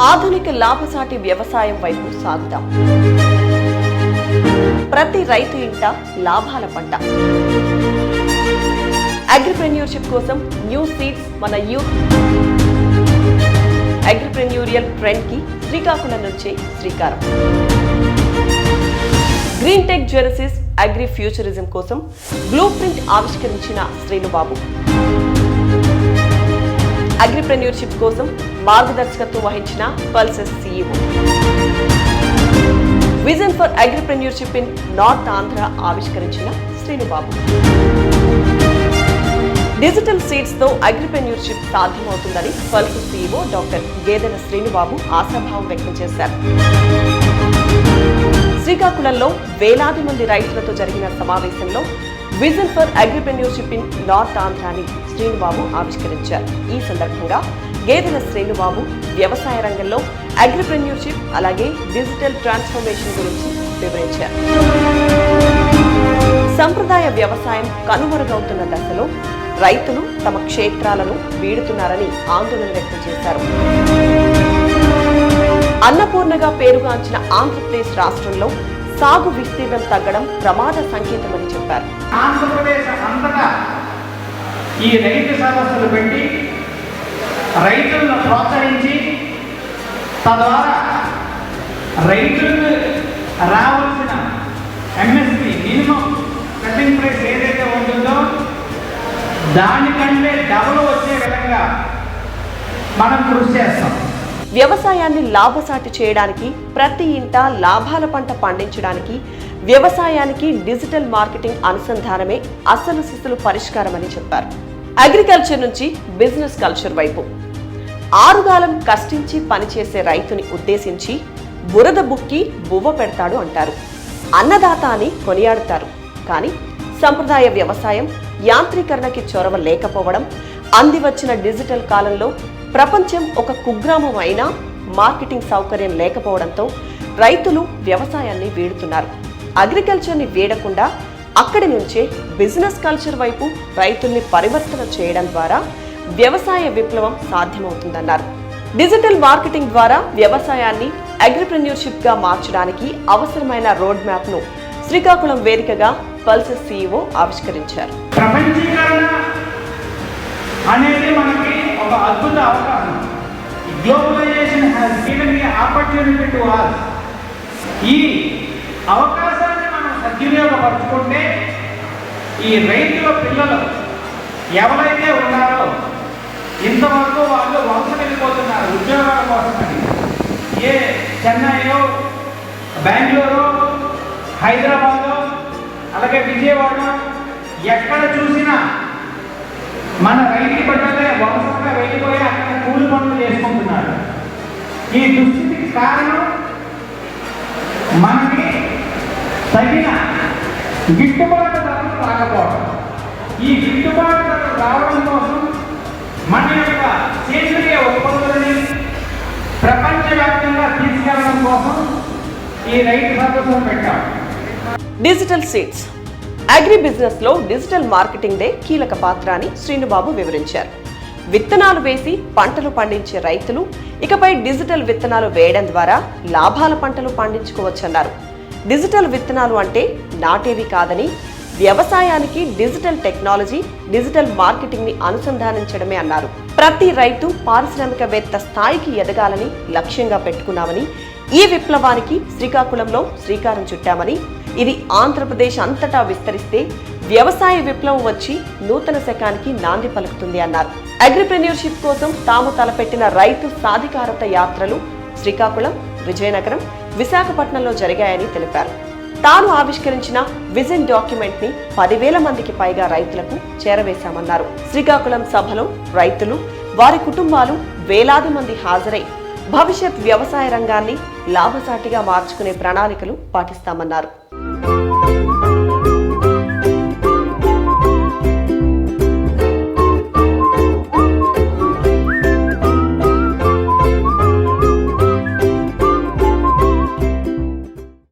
ఆధునిక లాభసాటి వ్యవసాయం వైపు సాగుదాం. ప్రతి రైతు ఇంట లాభాల పంట. అగ్రిప్రెన్యూర్షిప్ కోసం న్యూ సీడ్స్ మన యూత్ అగ్రిప్రెన్యూరియల్ ట్రెండ్ కి శ్రీకాకుళం నుంచే శ్రీకారం. Green tech genesis agri futurism కోసం బ్లూ ప్రింట్ ఆవిష్కరించిన శ్రీనుబాబు. అగ్రిప్రెన్యూర్షిప్ కోసం మార్గదర్శకత్వం వహించిన Pulses CEO. Vision for agripreneurship in North Andhra ఆవిష్కరించిన శ్రీనుబాబు. డిజిటల్ సీడ్స్ తో అగ్రిప్రెన్యూర్షిప్ సాధ్యమవుతుందని Pulses CEO doctor Gedela Srinubabu ఆశాభావం వ్యక్తం చేశారు. శ్రీకాకుళంలో వేలాది మంది రైతులతో జరిగిన సమావేశంలో vision for agripreneurship in North ఆంధ్రాని శ్రీనుబాబు ఆవిష్కరించారు. ఈ సందర్భంగా గేదెల శ్రీనుబాబు వ్యవసాయ రంగంలో అగ్రిప్రెన్యూర్షిప్ అలాగే డిజిటల్ ట్రాన్స్ఫర్మేషన్ గురించి వివరించారు. సంప్రదాయ వ్యవసాయం కనుమరుగవుతున్న దశలో రైతులు తమ క్షేత్రాలను వీడుతున్నారని ఆందోళన వ్యక్తం చేశారు. అన్నపూర్ణగా పేరుగాంచిన ఆంధ్రప్రదేశ్ రాష్ట్రంలో సాగు విస్తీర్ణం తగ్గడం ప్రమాద సంకేతమని చెప్పారు. ఆంధ్రప్రదేశ్ అంతటా ఈ రైతు సదస్సులు పెట్టి రైతులను ప్రోత్సహించి తద్వారా రైతులకు రావాల్సిన MSP మినిమం సెల్లింగ్ ప్రైస్ ఏదైతే ఉంటుందో దానికంటే డబుల్ వచ్చే విధంగా మనం కృషి చేస్తాం. వ్యవసాయాన్ని లాభసాటి చేయడానికి, ప్రతి ఇంటా లాభాల పంట పండించడానికి వ్యవసాయానికి డిజిటల్ మార్కెటింగ్ అనుసంధానమే అసలు సిసలు పరిష్కారమని చెప్పారు. అగ్రికల్చర్ నుంచి బిజినెస్ కల్చర్ వైపు ఆరుగాలం కష్టించి పనిచేసే రైతుని ఉద్దేశించి బురద బుక్కి బువ్వ పెడతాడు అంటారు. అన్నదాత అని కొనియాడుతారు. కానీ సంప్రదాయ వ్యవసాయం యాంత్రీకరణకి చొరవ లేకపోవడం, అందివచ్చిన డిజిటల్ కాలంలో ప్రపంచం ఒక కుగ్రామం అయినా మార్కెటింగ్ సౌకర్యం లేకపోవడంతో రైతులు వ్యవసాయాన్ని వీడుతున్నారు. అగ్రికల్చర్ని వీడకుండా అక్కడి నుంచే బిజినెస్ కల్చర్ వైపు రైతుల్ని పరివర్తన చేయడం ద్వారా వ్యవసాయ విప్లవం సాధ్యమవుతుందన్నారు. డిజిటల్ మార్కెటింగ్ ద్వారా వ్యవసాయాన్ని అగ్రిప్రెన్యూర్షిప్ గా మార్చడానికి అవసరమైన రోడ్ మ్యాప్ ను శ్రీకాకుళం వేదికగా పల్సెస్ CEO ఆవిష్కరించారు. ప్రపంచీకరణ అనేది మనకి ఒక అద్భుత అవకాశం. Globalization has given the opportunity to us. ఈ అవకాశాన్ని మనం సద్వినియోగపరచుకుంటే ఈ రైతుల పిల్లలు ఎవరైతే ఉన్నారో ఇంతవరకు వాళ్ళు వలస వెళ్ళిపోతున్నారు ఉద్యోగాల కోసమని. ఏ చెన్నైలో, బెంగళూరు, హైదరాబాదు, అలాగే విజయవాడ ఎక్కడ చూసినా మన రైతు బిడ్డలే వలసగా వెళ్ళిపోయి అక్కడ కూలి పనులు చేసుకుంటున్నారు. ఈ దుస్థితికి కారణం మనకి తగిన గిట్టుబాటు ధరలు రాకపోవడం. ఈ గిట్టుబాటు ధరలు రావడం కోసం మన యొక్క సేంద్రియ ఉత్పత్తులని ప్రపంచవ్యాప్తంగా తీసుకెళ్లడం కోసం ఈ రైతు సదస్సులు పెట్టాం. డిజిటల్ సీడ్స్ అగ్రి బిజినెస్ లో డిజిటల్ మార్కెటింగ్ దే కీలక పాత్ర అని శ్రీనుబాబు వివరించారు. విత్తనాలు వేసి పంటలు పండించే రైతులు ఇకపై డిజిటల్ విత్తనాలు వేయడం ద్వారా లాభాల పంటలు పండించుకోవచ్చన్నారు. డిజిటల్ విత్తనాలు అంటే నాటేవి కాదని, వ్యవసాయానికి డిజిటల్ టెక్నాలజీ, డిజిటల్ మార్కెటింగ్ ని అనుసంధానించడమే అన్నారు. ప్రతి రైతు పారిశ్రామికవేత్త స్థాయికి ఎదగాలని లక్ష్యంగా పెట్టుకున్నామని, ఈ విప్లవానికి శ్రీకాకుళంలో శ్రీకారం చుట్టామని, ఇది ఆంధ్రప్రదేశ్ అంతటా విస్తరిస్తే వ్యవసాయ విప్లవం వచ్చి నూతన శకానికి నాంది పలుకుతుంది అన్నారు. అగ్రిప్రెన్యూర్షిప్ కోసం తాము తలపెట్టిన రైతు సాధికారత యాత్రలు శ్రీకాకుళం, విజయనగరం, విశాఖపట్నంలో జరిగాయని తెలిపారు. తాను ఆవిష్కరించిన విజన్ డాక్యుమెంట్ ని 10,000 మందికి పైగా రైతులకు చేరవేశామన్నారు. శ్రీకాకుళం సభలో రైతులు, వారి కుటుంబాలు వేలాది మంది హాజరై భవిష్యత్ వ్యవసాయ రంగాన్ని లాభసాటిగా మార్చుకునే ప్రణాళికలు పాటిస్తామన్నారు.